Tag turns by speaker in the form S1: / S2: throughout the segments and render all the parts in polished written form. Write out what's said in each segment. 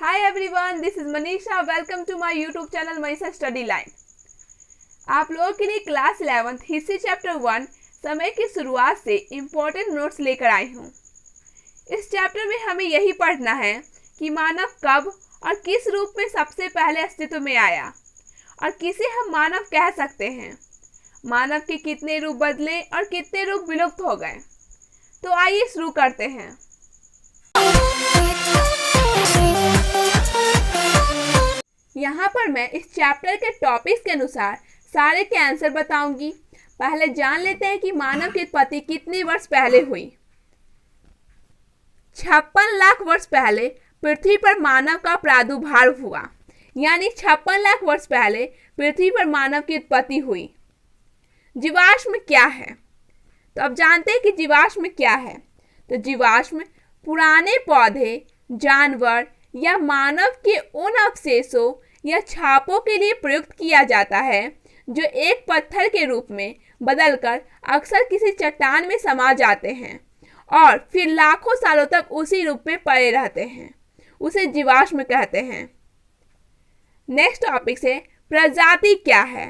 S1: Hi everyone, this is Manisha. Welcome to my YouTube channel Manisha Study Line. आप लोगों के लिए class 11th history chapter 1 समय की शुरुआत से इम्पोर्टेंट नोट्स लेकर आई हूँ। इस चैप्टर में हमें यही पढ़ना है कि मानव कब और किस रूप में सबसे पहले अस्तित्व में आया और किसे हम मानव कह सकते हैं। मानव के कितने रूप बदले और कितने रूप विलुप्त हो गए। तो आइए शुरू करते हैं। यहाँ पर मैं इस चैप्टर के टॉपिक्स के अनुसार सारे के आंसर बताऊंगी। पहले जान लेते हैं कि मानव की उत्पत्ति कितने वर्ष पहले हुई। 56 लाख वर्ष पहले पृथ्वी पर मानव का प्रादुर्भाव हुआ, यानी 56 लाख वर्ष पहले पृथ्वी पर मानव की उत्पत्ति हुई। जीवाश्म क्या है? तो अब जानते हैं कि जीवाश्म क्या है। तो जीवाश्म पुराने पौधे, जानवर या मानव के उन अवशेषों या छापों के लिए प्रयुक्त किया जाता है जो एक पत्थर के रूप में बदलकर अक्सर किसी चट्टान में समा जाते हैं और फिर लाखों सालों तक उसी रूप में पड़े रहते हैं। उसे जीवाश्म कहते हैं। नेक्स्ट टॉपिक से प्रजाति क्या है?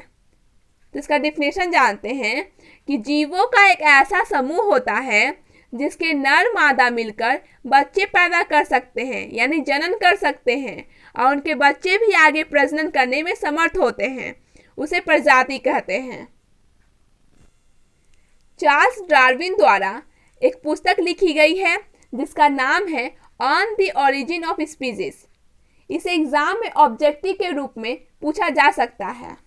S1: तो इसका डिफिनेशन जानते हैं कि जीवों का एक ऐसा समूह होता है जिसके नर मादा मिलकर बच्चे पैदा कर सकते हैं, यानी जनन कर सकते हैं, और उनके बच्चे भी आगे प्रजनन करने में समर्थ होते हैं। उसे प्रजाति कहते हैं। चार्ल्स डार्विन द्वारा एक पुस्तक लिखी गई है जिसका नाम है on the origin of species. इसे एग्जाम में ऑब्जेक्टिव के रूप में पूछा जा सकता है।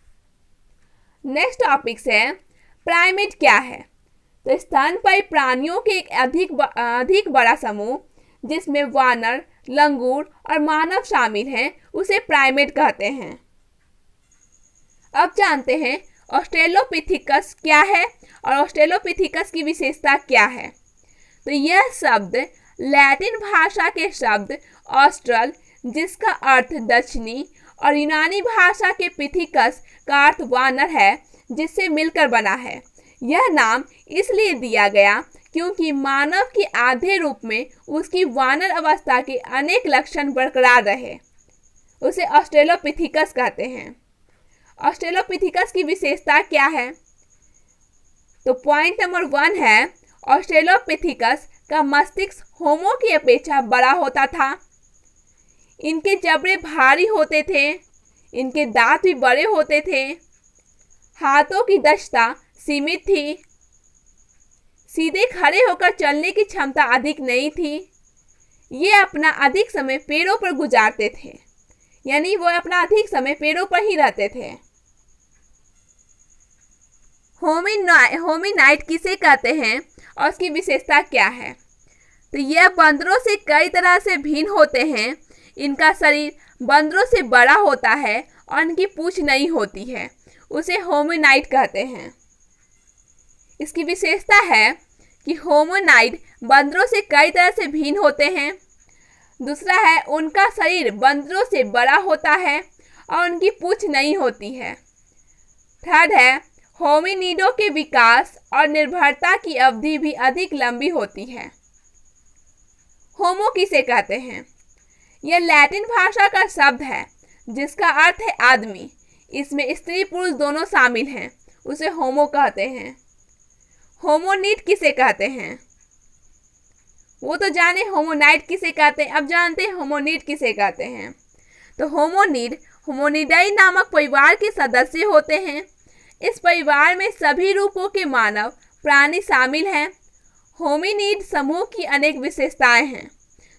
S1: नेक्स्ट टॉपिक है प्राइमेट क्या है? तो स्तनपायी प्राणियों के एक अधिक बड़ा समूह जिसमें वानर, लंगूर और मानव शामिल हैं, उसे प्राइमेट कहते हैं। अब जानते हैं ऑस्ट्रेलोपिथिकस क्या है और ऑस्ट्रेलोपिथिकस की विशेषता क्या है। तो यह शब्द लैटिन भाषा के शब्द ऑस्ट्रल, जिसका अर्थ दक्षिणी, और यूनानी भाषा के पिथिकस का अर्थ वानर है, जिससे मिलकर बना है। यह नाम इसलिए दिया गया क्योंकि मानव के आधे रूप में उसकी वानर अवस्था के अनेक लक्षण बरकरार रहे। उसे ऑस्ट्रेलोपिथिकस कहते हैं। ऑस्ट्रेलोपिथिकस की विशेषता क्या है? तो पॉइंट नंबर 1 है ऑस्ट्रेलोपिथिकस का मस्तिष्क होमो की अपेक्षा बड़ा होता था। इनके जबड़े भारी होते थे। इनके दांत भी बड़े होते थे। हाथों की दक्षता सीमित थी। सीधे खड़े होकर चलने की क्षमता अधिक नहीं थी। ये अपना अधिक समय पेड़ों पर गुजारते थे, यानी वो अपना अधिक समय पेड़ों पर ही रहते थे। होमिनाइड किसे कहते हैं और उसकी विशेषता क्या है? तो यह बंदरों से कई तरह से भिन्न होते हैं। इनका शरीर बंदरों से बड़ा होता है और इनकी पूंछ नहीं होती है। उसे होमिनाइड कहते हैं। इसकी विशेषता है कि होमिनाइड बंदरों से कई तरह से भिन्न होते हैं। दूसरा है उनका शरीर बंदरों से बड़ा होता है और उनकी पूंछ नहीं होती है। थर्ड है होमिनिडों के विकास और निर्भरता की अवधि भी अधिक लंबी होती है। होमो किसे कहते हैं? यह लैटिन भाषा का शब्द है जिसका अर्थ है आदमी। इसमें स्त्री पुरुष दोनों शामिल हैं। उसे होमो कहते हैं। होमोनिड किसे कहते हैं? वो तो जाने होमोनाइड किसे कहते हैं, अब जानते हैं होमोनिड किसे कहते हैं। तो होमोनिड होमोनिडाई नामक परिवार के सदस्य होते हैं। इस परिवार में सभी रूपों के मानव प्राणी शामिल हैं। होमिनिड समूह की अनेक विशेषताएं हैं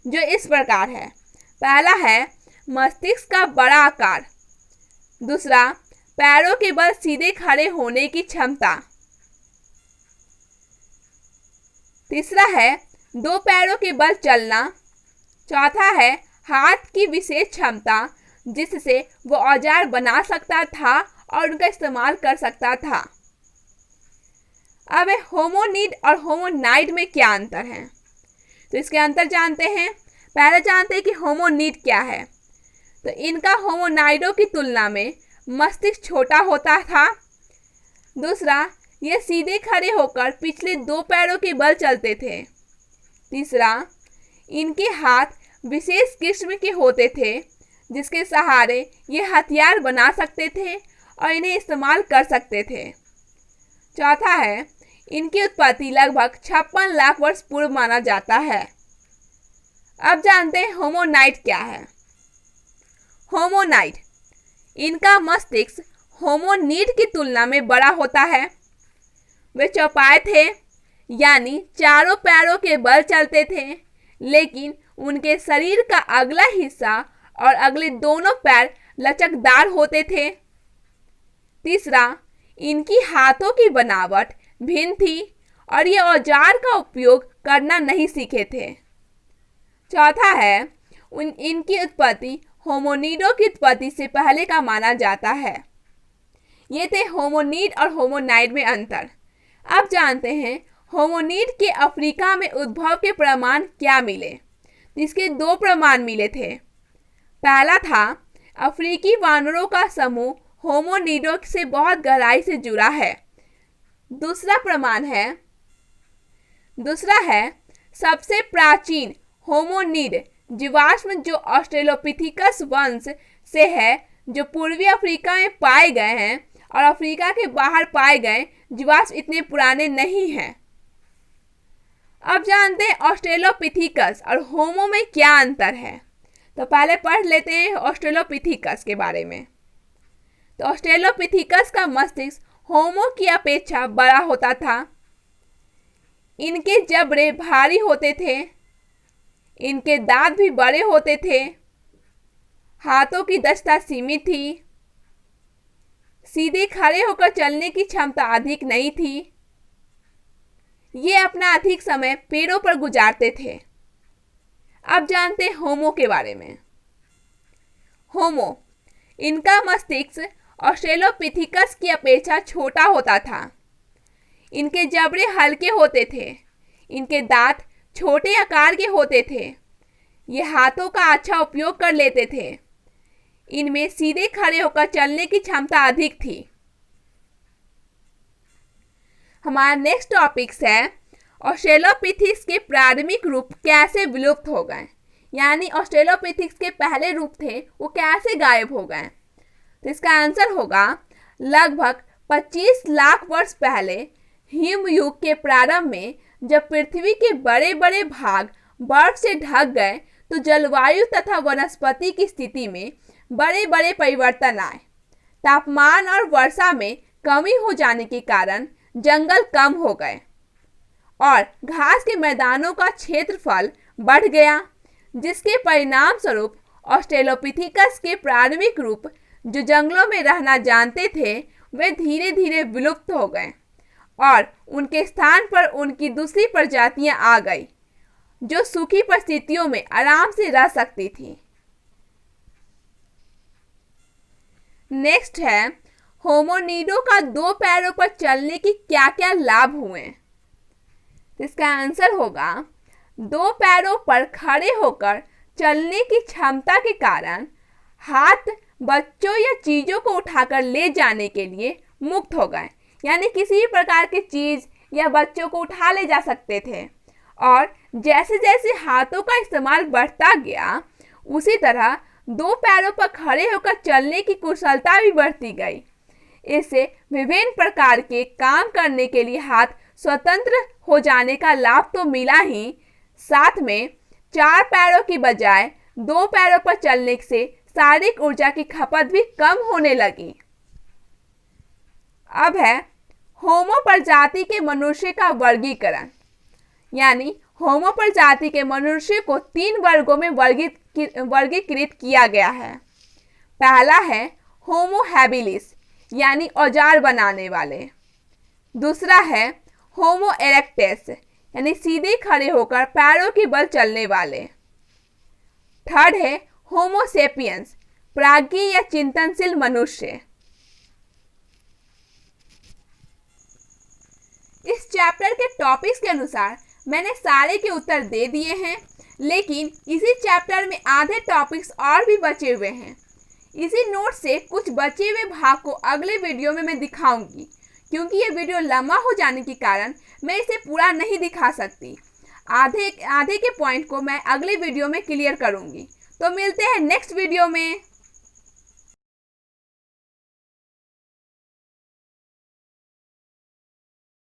S1: जो इस प्रकार है। पहला है मस्तिष्क का बड़ा आकार। दूसरा, पैरों के बल सीधे खड़े होने की क्षमता। तीसरा है 2 पैरों के बल चलना। चौथा है हाथ की विशेष क्षमता जिससे वो औजार बना सकता था और उनका इस्तेमाल कर सकता था। अब होमोनिड और होमोनाइड में क्या अंतर है? तो इसके अंतर जानते हैं। पहले जानते हैं कि होमोनिड क्या है। तो इनका होमोनाइडों की तुलना में मस्तिष्क छोटा होता था। दूसरा, ये सीधे खड़े होकर पिछले 2 पैरों के बल चलते थे। तीसरा, इनके हाथ विशेष किस्म के होते थे जिसके सहारे ये हथियार बना सकते थे और इन्हें इस्तेमाल कर सकते थे। चौथा है, इनकी उत्पत्ति लगभग 56 लाख वर्ष पूर्व माना जाता है। अब जानते हैं होमोनाइड क्या है। होमोनाइड, इनका मस्तिष्क होमोनीड की तुलना में बड़ा होता है। वे चौपाए थे, यानी चारों पैरों के बल चलते थे, लेकिन उनके शरीर का अगला हिस्सा और अगले दोनों पैर लचकदार होते थे। तीसरा, इनकी हाथों की बनावट भिन्न थी और ये औजार का उपयोग करना नहीं सीखे थे। चौथा है, इनकी उत्पत्ति होमोनिडों की उत्पत्ति से पहले का माना जाता है। ये थे होमोनिड और होमोनाइड में अंतर। अब जानते हैं होमोनिड के अफ्रीका में उद्भव के प्रमाण क्या मिले। इसके 2 प्रमाण मिले थे। पहला था, अफ्रीकी वानरों का समूह होमोनिडों से बहुत गहराई से जुड़ा है। दूसरा है सबसे प्राचीन होमोनिड जीवाश्म जो ऑस्ट्रेलोपिथिकस वंश से है, जो पूर्वी अफ्रीका में पाए गए हैं और अफ्रीका के बाहर पाए गए जीवाश्म इतने पुराने नहीं हैं। अब जानते हैं ऑस्ट्रेलोपिथिकस और होमो में क्या अंतर है। तो पहले पढ़ लेते हैं ऑस्ट्रेलोपिथिकस के बारे में। तो ऑस्ट्रेलोपिथिकस का मस्तिष्क होमो की अपेक्षा बड़ा होता था। इनके जबड़े भारी होते थे, इनके दांत भी बड़े होते थे, हाथों की दक्षता सीमित थी, सीधे खड़े होकर चलने की क्षमता अधिक नहीं थी। ये अपना अधिक समय पेड़ों पर गुजारते थे। अब जानते हैं होमो के बारे में। होमो, इनका मस्तिष्क ऑस्ट्रेलोपिथिकस की अपेक्षा छोटा होता था। इनके जबड़े हल्के होते थे, इनके दांत छोटे आकार के होते थे, ये हाथों का अच्छा उपयोग कर लेते थे, इनमें सीधे खड़े होकर चलने की क्षमता अधिक थी। हमारा नेक्स्ट टॉपिक्स है ऑस्ट्रेलोपिथिक्स के प्रारंभिक रूप कैसे विलुप्त हो गए, यानी ऑस्ट्रेलोपिथिक्स के पहले रूप थे वो कैसे गायब हो गए। तो इसका आंसर होगा लगभग 25 लाख वर्ष पहले हिमयुग के प्रारंभ में जब पृथ्वी के बड़े बड़े भाग बर्फ से ढक गए तो जलवायु तथा वनस्पति की स्थिति में बड़े बड़े परिवर्तन आए। तापमान और वर्षा में कमी हो जाने के कारण जंगल कम हो गए और घास के मैदानों का क्षेत्रफल बढ़ गया, जिसके परिणाम स्वरूप ऑस्ट्रेलोपिथिकस के प्रारंभिक रूप जो जंगलों में रहना जानते थे वे धीरे धीरे विलुप्त हो गए और उनके स्थान पर उनकी दूसरी प्रजातियां आ गई जो सूखी परिस्थितियों में आराम से रह सकती थी। नेक्स्ट है होमोनिडो का 2 पैरों पर चलने की क्या क्या लाभ हुए। इसका आंसर होगा 2 पैरों पर खड़े होकर चलने की क्षमता के कारण हाथ बच्चों या चीजों को उठाकर ले जाने के लिए मुक्त हो गए, यानी किसी भी प्रकार की चीज या बच्चों को उठा ले जा सकते थे। और जैसे जैसे हाथों का इस्तेमाल बढ़ता गया उसी तरह 2 पैरों पर खड़े होकर चलने की कुशलता भी बढ़ती गई। इससे विभिन्न प्रकार के काम करने के लिए हाथ स्वतंत्र हो जाने का लाभ तो मिला ही, साथ में 4 पैरों की बजाय 2 पैरों पर चलने से शारीरिक ऊर्जा की खपत भी कम होने लगी। अब है होमो प्रजाति के मनुष्य का वर्गीकरण, यानी होमो प्रजाति के मनुष्य को 3 वर्गों में वर्गीकृत किया गया है। पहला है होमो हैबिलिस, यानी औजार बनाने वाले। दूसरा है होमो इरेक्टस, यानी सीधे खड़े होकर पैरों के बल चलने वाले। थर्ड है होमो सेपियंस, प्राज्ञी या चिंतनशील मनुष्य। इस चैप्टर के टॉपिक्स के अनुसार मैंने सारे के उत्तर दे दिए हैं, लेकिन इसी चैप्टर में आधे टॉपिक्स और भी बचे हुए हैं। इसी नोट से कुछ बचे हुए भाग को अगले वीडियो में मैं दिखाऊंगी, क्योंकि ये वीडियो लंबा हो जाने के कारण मैं इसे पूरा नहीं दिखा सकती। आधे आधे के पॉइंट को मैं अगले वीडियो में क्लियर करूंगी। तो मिलते हैं नेक्स्ट वीडियो में।